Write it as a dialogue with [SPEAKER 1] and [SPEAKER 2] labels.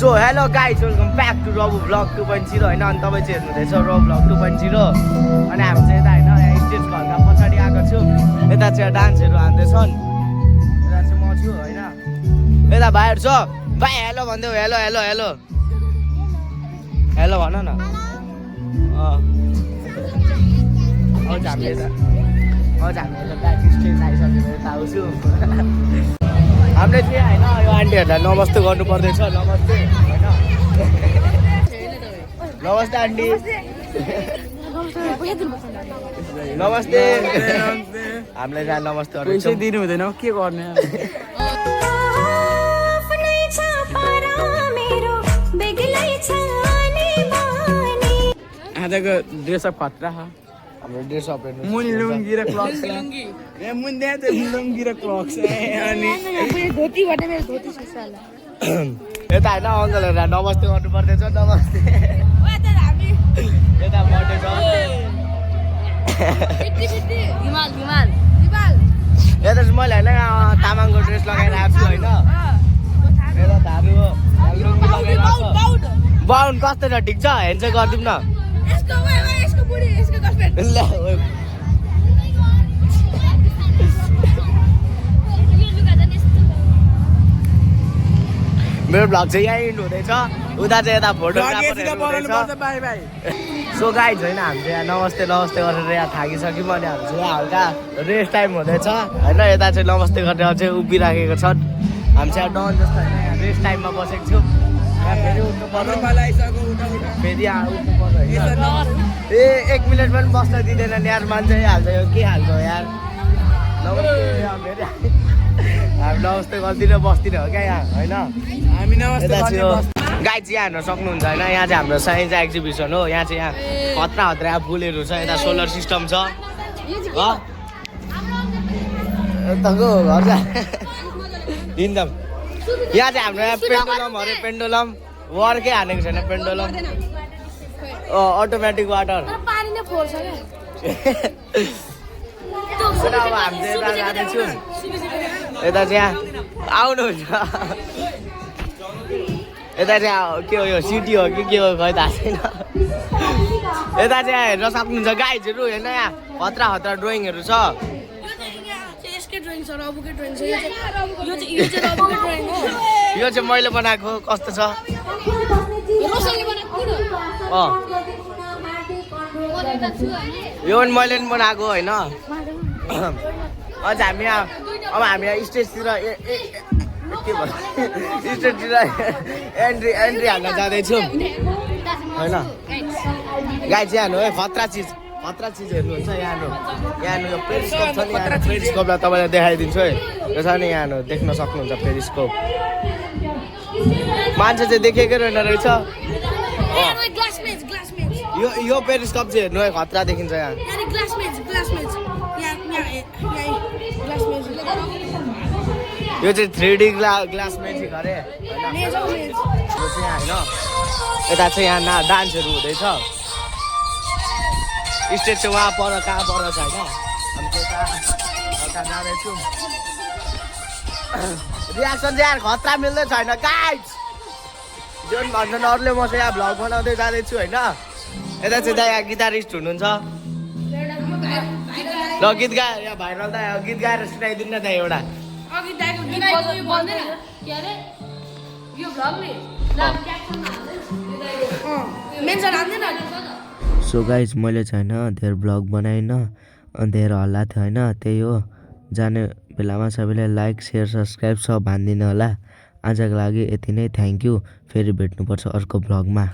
[SPEAKER 1] so hello guys welcome back to Rabu vlog 2.0 होइन अनि तपाईँ चाहिँ हेर्नुहुँदैछ रबु भ्लग 2.0 अनि हामी चाहिँ यता होइन यहाँ स्टेज घरका पछाडि आएको छु यता चाहिँ डान्सहरू हान्दैछन् यता चाहिँ म छु होइन यता भाइहरू छ भाइ हेलो भन्दै हेलो हेलो हेलो हेलो भन न हजुर हामी यता ब्याक स्टेज आइसकेर यता आउँछु हामीले चाहिँ होइन यो आन्टीहरूलाई नमस्ते गर्नु पर्दैछ नमस्ते होइन नमस्ते आन्टी नमस्ते हामीलाई जहाँ नमस्ते
[SPEAKER 2] पैसा दिनु हुँदैन के गर्ने आजको ड्रेसअप खतरा
[SPEAKER 1] हाम्रो ड्रेस अप हेर्नु
[SPEAKER 2] मुनि लुङ्गी र क्लक्स ए मुनि त लुङ्गी र क्लक्स अनि
[SPEAKER 3] धोतीबाट मेरो धोती सुसाला
[SPEAKER 1] यता होइन अङ्कलहरूलाई नमस्ते गर्नु पर्दैछ नमस्ते यता बर्थडे छ यता चाहिँ मैले होइन तामाङको ड्रेस लगाएर आएको छु होइन मेरो धारू लुङ्गी लगाएर आएको छु बाहुन कस्तो छ ठिक छ हेन्ड चाहिँ गरिदिउँ न ल मेरो भ्लग चाहिँ यहीँ इन्ड हुँदैछ उता चाहिँ यता फोटोग्राफर सो गाइज होइन हामी चाहिँ यहाँ नमस्ते नमस्ते गरेर यहाँ थाकिसक्यौँ अनि हामी चाहिँ यहाँ हल्का रेस्ट टाइम हुँदैछ होइन यता चाहिँ नमस्ते गरेर चाहिँ उभिराखेको छन् हामी चाहिँ डन जस्तो होइन यहाँ रेस्ट टाइममा बसेको छौँ यहाँ फेरि उठ्नु पर्यो फेरि यहाँ उठ्नु पर्यो ए 1 मिनट पनि बस्न दिँदैन यार मान्छे हाल्छ यो के हाल्छ यार नमस्ते फेरि हामी नमस्ते गर्दिनँ बस्दिनँ हो क्या यहाँ होइन
[SPEAKER 2] हामी नमस्ते
[SPEAKER 1] गाई चाहिँ यहाँ हेर्न सक्नुहुन्छ होइन यहाँ चाहिँ हाम्रो साइन्स एक्जिबिसन हो यहाँ चाहिँ यहाँ खतरा खतरा फुलहरू छ यता सोलर सिस्टम छ यताको घर जा हिँड्छौँ यहाँ चाहिँ हाम्रो यहाँ पेन्डुलम अरे पेन्डुलम वर्कै हानेको छैन पेन्डुलम अटोमेटिक वाटर अब हामी चाहिँ यता जाँदैछौँ यता चाहिँ यहाँ आउनुहुन्छ यता चाहिँ के हो यो सिटी हो कि के हो खै थाहा छैन यता चाहिँ हेर्न सक्नुहुन्छ गाइजहरू होइन यहाँ खतरा खतरा ड्रइङहरू छ यो चाहिँ मैले बनाएको कस्तो छ यो पनि मैले पनि बनाएको होइन अझ हामी यहाँ अब हामी यहाँ स्टेजतिर के भन्छ स्टेजतिर एन्ट्री हाल्न जाँदैछौँ होइन गाई चाहिँ हेर्नु है खतरा चिज हेर्नुहुन्छ यहाँ यो पेरिस्कोप छ नि यहाँ पेरिस्कोपलाई तपाईँलाई देखाइदिन्छु है यो छ नि यहाँ देख्न सक्नुहुन्छ पेरिस्कोप मान्छे चाहिँ देखेकै रहेन रहेछ यो पेरिस्कोप चाहिँ हेर्नु है खतरा देखिन्छ यहाँ यो चाहिँ 3D ग्लास म्याजिक अरे होइन यो चाहिँ होइन यता चाहिँ यहाँ डान्सहरू हुँदैछ स्टेज चाहिँ उहाँ पर कहाँ पर छ होइन हामी चाहिँ जाँदैछौँ रियाक्सन चाहिँ यहाँ खतरा मिल्दै छैन गाइज जुन भन्छन् अरूले म चाहिँ यहाँ भ्लग बनाउँदै जाँदैछु होइन यता चाहिँ यहाँ गिटारिस्ट हुनुहुन्छ ल गीत गाएर यहाँ भाइरल त गीत गाएर सुनाइदिनु न त एउटा सो गाइज मैले चाहिँ होइन धेरै भ्लग बनाइनँ अनि धेरै हल्ला थियो होइन त्यही हो जाने बेलामा सबैले लाइक सेयर सब्सक्राइब सब भनिदिनु होला आजको लागि यति नै थ्याङ्क यू फेरि भेट्नुपर्छ अर्को भ्लगमा